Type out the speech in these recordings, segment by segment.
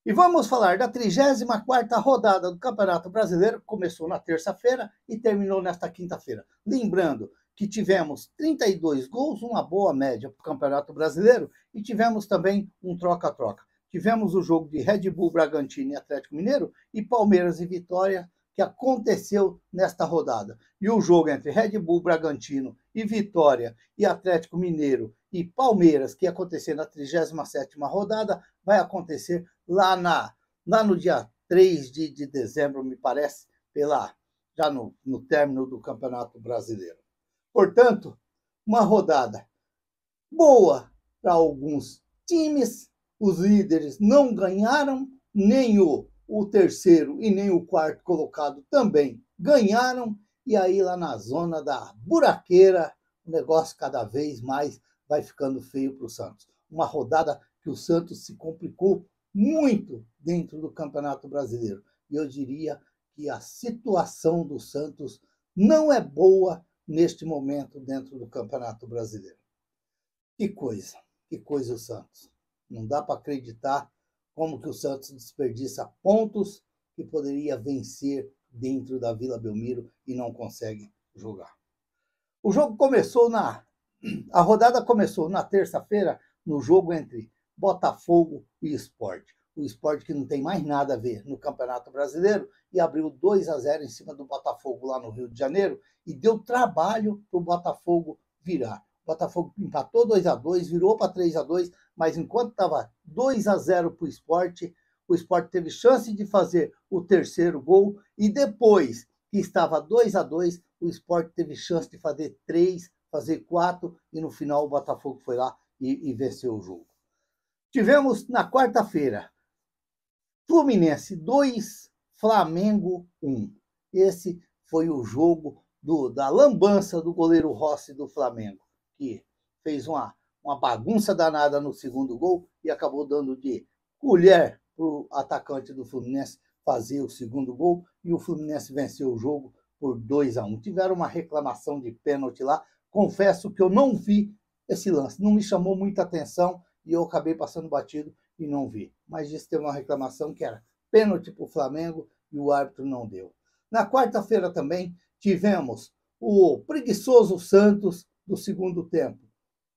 E vamos falar da 34ª rodada do Campeonato Brasileiro, que começou na terça-feira e terminou nesta quinta-feira. Lembrando que tivemos 32 gols, uma boa média para o Campeonato Brasileiro, e tivemos também um troca-troca. Tivemos o jogo de Red Bull Bragantino e Atlético Mineiro e Palmeiras e Vitória, que aconteceu nesta rodada. E o jogo entre Red Bull Bragantino e Vitória e Atlético Mineiro e Palmeiras, que ia acontecer na 37ª rodada, vai acontecer lá no dia 3 de dezembro, me parece, já no término do Campeonato Brasileiro. Portanto, uma rodada boa para alguns times. Os líderes não ganharam, nem o terceiro e nem o quarto colocado também ganharam. E aí, lá na zona da buraqueira, o negócio cada vez mais vai ficando feio para o Santos. Uma rodada que o Santos se complicou muito dentro do Campeonato Brasileiro. E eu diria que a situação do Santos não é boa neste momento dentro do Campeonato Brasileiro. Que coisa o Santos. Não dá para acreditar como que o Santos desperdiça pontos que poderia vencer dentro da Vila Belmiro e não consegue jogar. O jogo começou a rodada começou na terça-feira no jogo entre Botafogo e Sport. O Sport que não tem mais nada a ver no Campeonato Brasileiro e abriu 2-0 em cima do Botafogo lá no Rio de Janeiro e deu trabalho para o Botafogo virar. O Botafogo empatou 2-2, virou para 3-2, mas enquanto estava 2-0 para o Sport teve chance de fazer o terceiro gol e depois que estava 2-2, o Sport teve chance de fazer 3, fazer 4 e no final o Botafogo foi lá e venceu o jogo. Tivemos na quarta-feira Fluminense 2, Flamengo 1. Esse foi o jogo da lambança do goleiro Rossi do Flamengo, que fez uma bagunça danada no segundo gol e acabou dando de colher para o atacante do Fluminense fazer o segundo gol e o Fluminense venceu o jogo por 2-1. Tiveram uma reclamação de pênalti lá. Confesso que eu não vi esse lance, não me chamou muita atenção e eu acabei passando batido e não vi. Mas disse que teve uma reclamação que era pênalti para o Flamengo e o árbitro não deu. Na quarta-feira também tivemos o preguiçoso Santos do segundo tempo.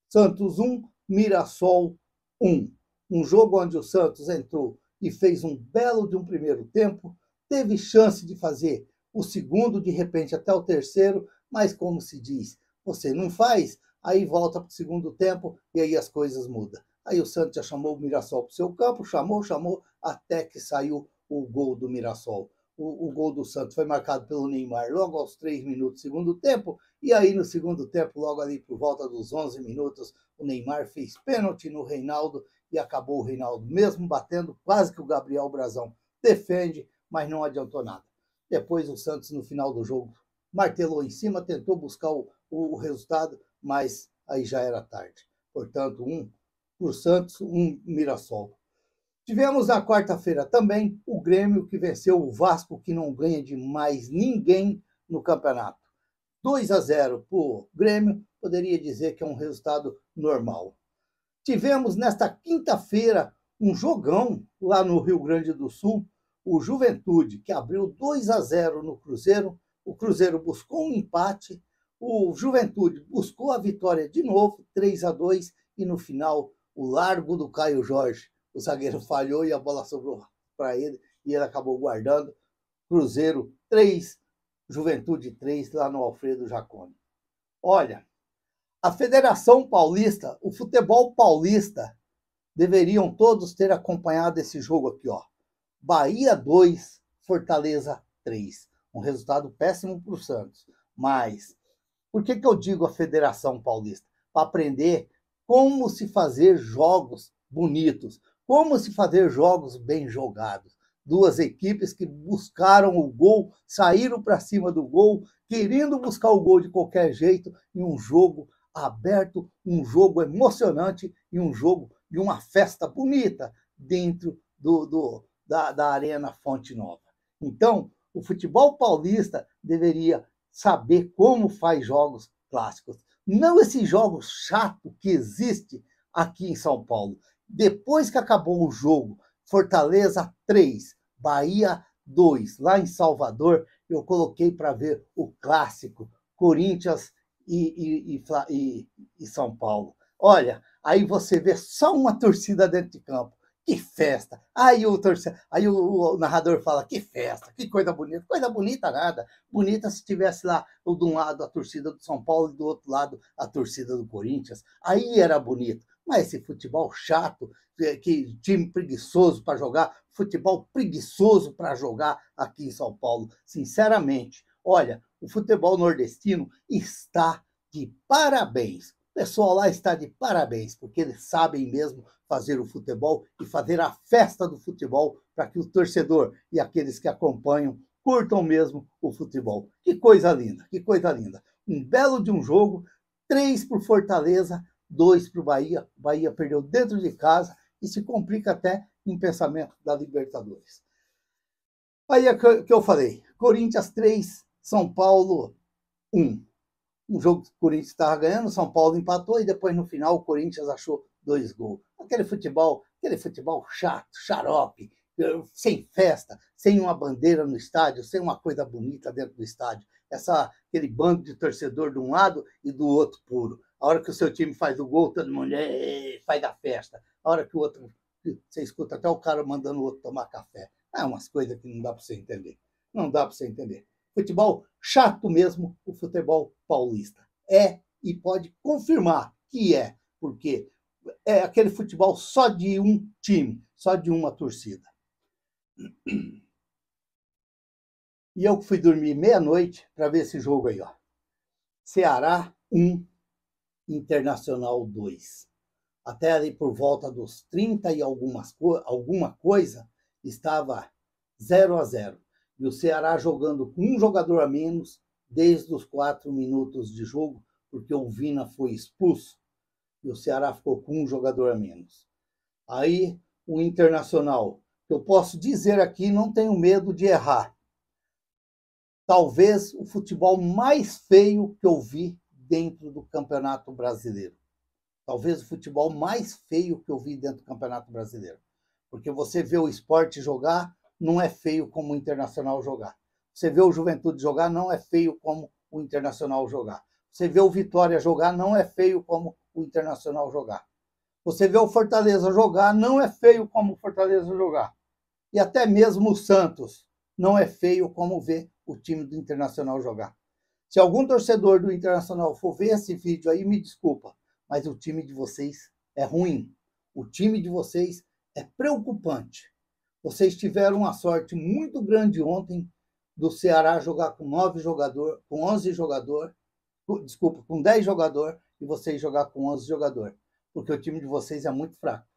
Santos 1, Mirassol 1. Um jogo onde o Santos entrou e fez um belo de um primeiro tempo, teve chance de fazer o segundo, de repente até o terceiro, mas como se diz, você não faz, aí volta para o segundo tempo e aí as coisas mudam. Aí o Santos já chamou o Mirassol para o seu campo, chamou, até que saiu o gol do Mirassol. O gol do Santos foi marcado pelo Neymar logo aos 3 minutos do segundo tempo, e aí no segundo tempo, logo ali por volta dos 11 minutos, o Neymar fez pênalti no Reinaldo e acabou o Reinaldo mesmo batendo, quase que o Gabriel Brazão defende, mas não adiantou nada. Depois o Santos, no final do jogo, martelou em cima, tentou buscar o resultado, mas aí já era tarde. Portanto, 1 para o Santos, 1 Mirassol. Tivemos na quarta-feira também o Grêmio, que venceu o Vasco, que não ganha de mais ninguém no campeonato. 2-0 para o Grêmio, poderia dizer que é um resultado normal. Tivemos nesta quinta-feira um jogão lá no Rio Grande do Sul, o Juventude, que abriu 2-0 no Cruzeiro. O Cruzeiro buscou um empate, o Juventude buscou a vitória de novo, 3-2, e no final o largo do Caio Jorge. O zagueiro falhou e a bola sobrou para ele e ele acabou guardando. Cruzeiro 3, Juventude 3, lá no Alfredo Jaconi. Olha, a Federação Paulista, o futebol paulista, deveriam todos ter acompanhado esse jogo aqui, ó. Bahia 2, Fortaleza 3. Um resultado péssimo para o Santos. Mas por que eu digo a Federação Paulista? Para aprender como se fazer jogos bonitos, como se fazer jogos bem jogados. Duas equipes que buscaram o gol, saíram para cima do gol, querendo buscar o gol de qualquer jeito, em um jogo aberto, um jogo emocionante e um jogo de uma festa bonita dentro da Arena Fonte Nova. Então, o futebol paulista deveria saber como faz jogos clássicos. Não esses jogos chatos que existem aqui em São Paulo. Depois que acabou o jogo Fortaleza 3, Bahia 2. Lá em Salvador, eu coloquei para ver o clássico Corinthians e São Paulo. Olha, aí você vê só uma torcida dentro de campo. Que festa! Aí o narrador fala, que festa, que coisa bonita. Coisa bonita nada. Bonita se tivesse lá, de um lado a torcida do São Paulo e do outro lado a torcida do Corinthians. Aí era bonito. Mas esse futebol chato, que time preguiçoso para jogar, futebol preguiçoso para jogar aqui em São Paulo. Sinceramente, olha, o futebol nordestino está de parabéns. O pessoal lá está de parabéns, porque eles sabem mesmo fazer o futebol e fazer a festa do futebol para que o torcedor e aqueles que acompanham curtam mesmo o futebol. Que coisa linda, que coisa linda. Um belo de um jogo, 3 para o Fortaleza, 2 para o Bahia. O Bahia perdeu dentro de casa e se complica até em pensamento da Libertadores. Aí é que eu falei, Corinthians 3, São Paulo 1. Um jogo que o Corinthians estava ganhando, o São Paulo empatou e depois no final o Corinthians achou 2 gols. Aquele futebol chato, xarope, sem festa, sem uma bandeira no estádio, sem uma coisa bonita dentro do estádio. Aquele bando de torcedor de um lado e do outro puro. A hora que o seu time faz o gol, todo mundo faz a festa. A hora que o outro, você escuta até o cara mandando o outro tomar café. É umas coisas que não dá para você entender. Não dá para você entender. Futebol chato mesmo, o futebol paulista. É, e pode confirmar que é, porque é aquele futebol só de um time, só de uma torcida. E eu fui dormir meia-noite para ver esse jogo aí, ó. Ceará 1, Internacional 2. Até ali por volta dos 30 e alguma coisa, estava 0-0. E o Ceará jogando com um jogador a menos desde os 4 minutos de jogo, porque o Vina foi expulso e o Ceará ficou com um jogador a menos. Aí o Internacional, que eu posso dizer aqui, não tenho medo de errar. Talvez o futebol mais feio que eu vi dentro do Campeonato Brasileiro. Talvez o futebol mais feio que eu vi dentro do Campeonato Brasileiro. Porque você vê o Sport jogar, não é feio como o Internacional jogar. Você vê o Juventude jogar, não é feio como o Internacional jogar. Você vê o Vitória jogar, não é feio como o Internacional jogar. Você vê o Fortaleza jogar, não é feio como o Fortaleza jogar. E até mesmo o Santos não é feio como ver o time do Internacional jogar. Se algum torcedor do Internacional for ver esse vídeo aí, me desculpa, mas o time de vocês é ruim. O time de vocês é preocupante. Vocês tiveram uma sorte muito grande ontem do Ceará jogar com 9 jogadores, com 11 jogadores, desculpa, com 10 jogadores e vocês jogar com 11 jogadores, porque o time de vocês é muito fraco.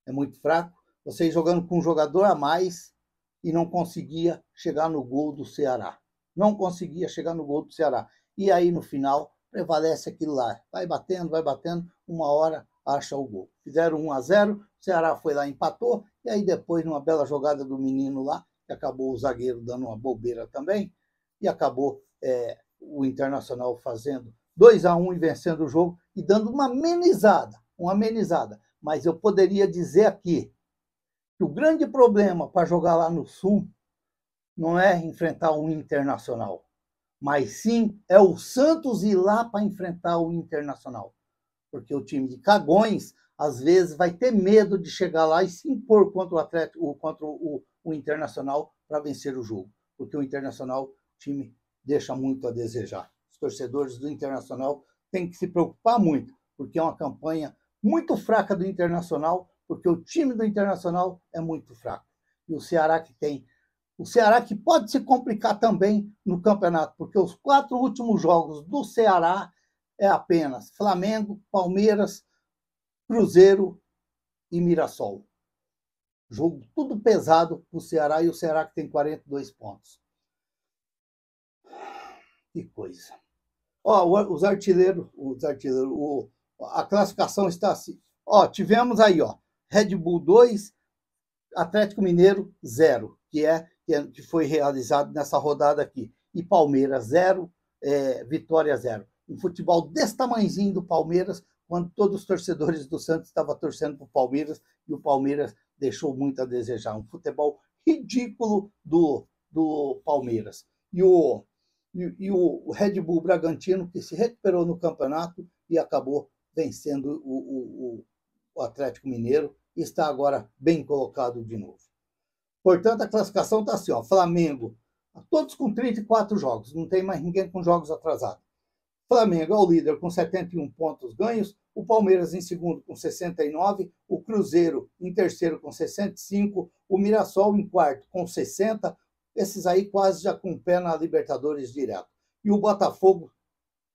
É muito fraco. Vocês jogando com um jogador a mais e não conseguia chegar no gol do Ceará. Não conseguia chegar no gol do Ceará. E aí, no final, prevalece aquilo lá. Vai batendo, uma hora acha o gol. Fizeram 1-0, o Ceará foi lá e empatou, e aí depois, numa bela jogada do menino lá, que acabou o zagueiro dando uma bobeira também, e acabou o Internacional fazendo 2-1 e vencendo o jogo, e dando uma amenizada. Mas eu poderia dizer aqui que o grande problema para jogar lá no Sul não é enfrentar um Internacional, mas sim é o Santos ir lá para enfrentar o Internacional. Porque o time de cagões, às vezes, vai ter medo de chegar lá e se impor contra o Atlético, contra o Internacional para vencer o jogo. Porque o Internacional, o time deixa muito a desejar. Os torcedores do Internacional têm que se preocupar muito, porque é uma campanha muito fraca do Internacional, porque o time do Internacional é muito fraco. E o Ceará que pode se complicar também no campeonato, porque os 4 últimos jogos do Ceará é apenas Flamengo, Palmeiras, Cruzeiro e Mirassol. Jogo tudo pesado para o Ceará, e o Ceará que tem 42 pontos. Que coisa. Os artilheiros, a classificação está assim. Tivemos aí, Red Bull 2, Atlético Mineiro 0, que foi realizado nessa rodada aqui. E Palmeiras 0, Vitória 0. Um futebol desse tamanhozinho do Palmeiras, quando todos os torcedores do Santos estavam torcendo para o Palmeiras, e o Palmeiras deixou muito a desejar. Um futebol ridículo do Palmeiras. E o Red Bull Bragantino, que se recuperou no campeonato e acabou vencendo o Atlético Mineiro, e está agora bem colocado de novo. Portanto, a classificação está assim, ó, Flamengo, todos com 34 jogos, não tem mais ninguém com jogos atrasados. Flamengo é o líder com 71 pontos ganhos, o Palmeiras em segundo com 69, o Cruzeiro em terceiro com 65, o Mirassol em quarto com 60, esses aí quase já com o pé na Libertadores direto. E o Botafogo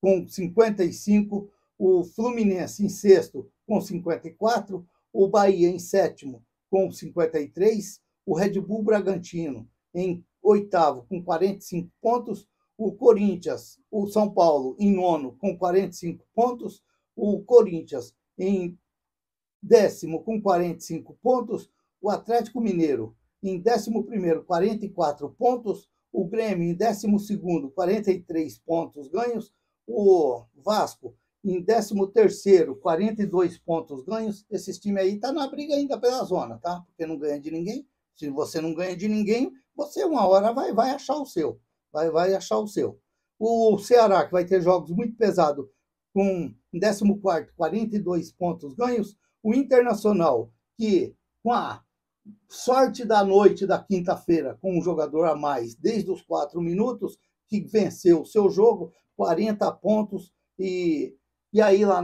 com 55, o Fluminense em sexto com 54, o Bahia em sétimo com 53, o Red Bull Bragantino em oitavo com 45 pontos, o Corinthians, o São Paulo em nono com 45 pontos, o Corinthians em décimo com 45 pontos, o Atlético Mineiro em 11º, 44 pontos, o Grêmio em 12º, 43 pontos ganhos, o Vasco em 13º, 42 pontos ganhos. Esses times aí estão na briga ainda pela zona, tá? Porque não ganha de ninguém. Se você não ganha de ninguém, você uma hora vai achar o seu. Vai achar o seu. O Ceará, que vai ter jogos muito pesados, com em 14º, 42 pontos ganhos. O Internacional, que com a sorte da noite da quinta-feira, com um jogador a mais desde os 4 minutos, que venceu o seu jogo, 40 pontos, e aí lá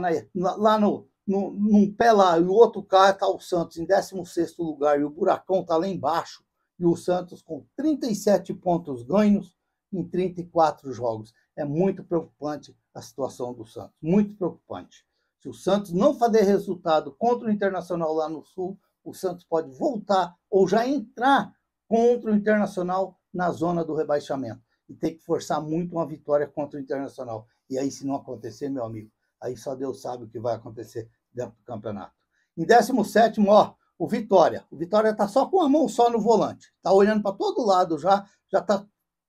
num pé lá, e o outro cara está o Santos em 16º lugar, e o Buracão está lá embaixo, e o Santos com 37 pontos ganhos em 34 jogos. É muito preocupante a situação do Santos, muito preocupante. Se o Santos não fazer resultado contra o Internacional lá no Sul, o Santos pode voltar ou já entrar contra o Internacional na zona do rebaixamento. E tem que forçar muito uma vitória contra o Internacional. E aí, se não acontecer, meu amigo, aí só Deus sabe o que vai acontecer dentro do campeonato. Em 17º, ó, o Vitória. O Vitória está só com a mão só no volante. Está olhando para todo lado já está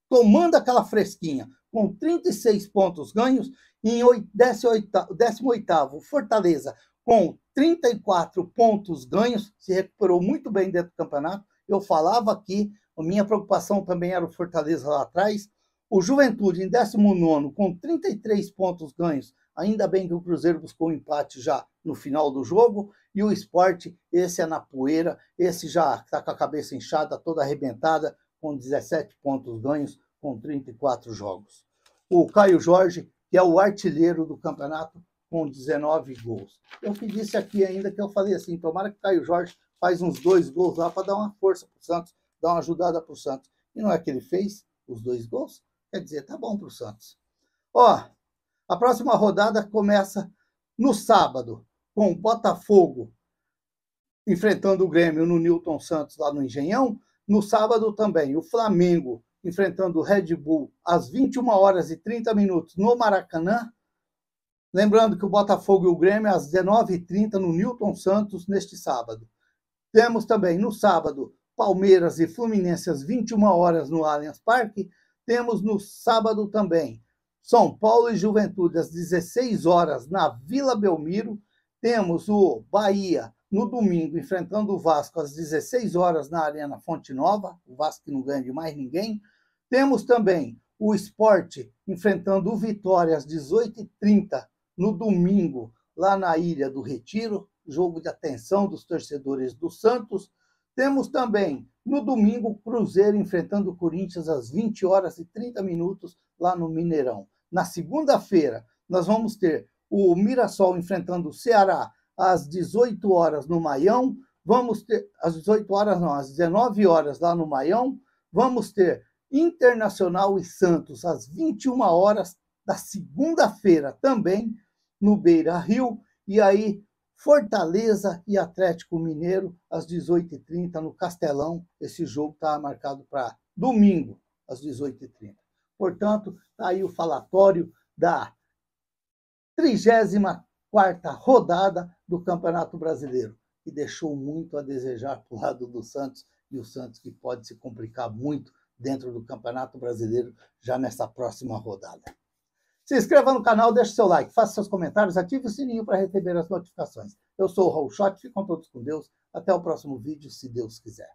tomando aquela fresquinha, com 36 pontos ganhos. Em 18º, Fortaleza, com 34 pontos ganhos, se recuperou muito bem dentro do campeonato. Eu falava aqui, a minha preocupação também era o Fortaleza lá atrás. O Juventude, em 19º, com 33 pontos ganhos. Ainda bem que o Cruzeiro buscou um empate já no final do jogo. E o Sport, esse é na poeira, esse já está com a cabeça inchada, toda arrebentada, com 17 pontos ganhos, com 34 jogos. O Caio Jorge, que é o artilheiro do campeonato, com 19 gols. Eu disse aqui ainda que eu falei assim, tomara que o Caio Jorge faz uns 2 gols lá para dar uma força para o Santos, dar uma ajudada para o Santos. E não é que ele fez os 2 gols? Quer dizer, tá bom para o Santos. Ó, a próxima rodada começa no sábado, com o Botafogo enfrentando o Grêmio no Newton Santos, lá no Engenhão. No sábado também, o Flamengo enfrentando o Red Bull às 21h30 no Maracanã. Lembrando que o Botafogo e o Grêmio às 19h30 no Newton Santos, neste sábado. Temos também no sábado Palmeiras e Fluminense às 21h no Allianz Parque. Temos no sábado também São Paulo e Juventude às 16h na Vila Belmiro. Temos o Bahia no domingo enfrentando o Vasco às 16h na Arena Fonte Nova. O Vasco que não ganha de mais ninguém. Temos também o Sport enfrentando o Vitória às 18h30 no domingo, lá na Ilha do Retiro, jogo de atenção dos torcedores do Santos. Temos também, no domingo, o Cruzeiro enfrentando o Corinthians às 20h30, lá no Mineirão. Na segunda-feira, nós vamos ter o Mirassol enfrentando o Ceará às 18h no Maião. Vamos ter, às 18h não, às 19h lá no Maião. Vamos ter Internacional e Santos às 21h da segunda-feira também, no Beira-Rio, e aí Fortaleza e Atlético Mineiro às 18h30 no Castelão. Esse jogo está marcado para domingo, às 18h30. Portanto, está aí o falatório da 34ª rodada do Campeonato Brasileiro, que deixou muito a desejar para o lado do Santos, e o Santos que pode se complicar muito dentro do Campeonato Brasileiro já nessa próxima rodada. Se inscreva no canal, deixe seu like, faça seus comentários, ative o sininho para receber as notificações. Eu sou o Raul Schott, fiquem todos com Deus. Até o próximo vídeo, se Deus quiser.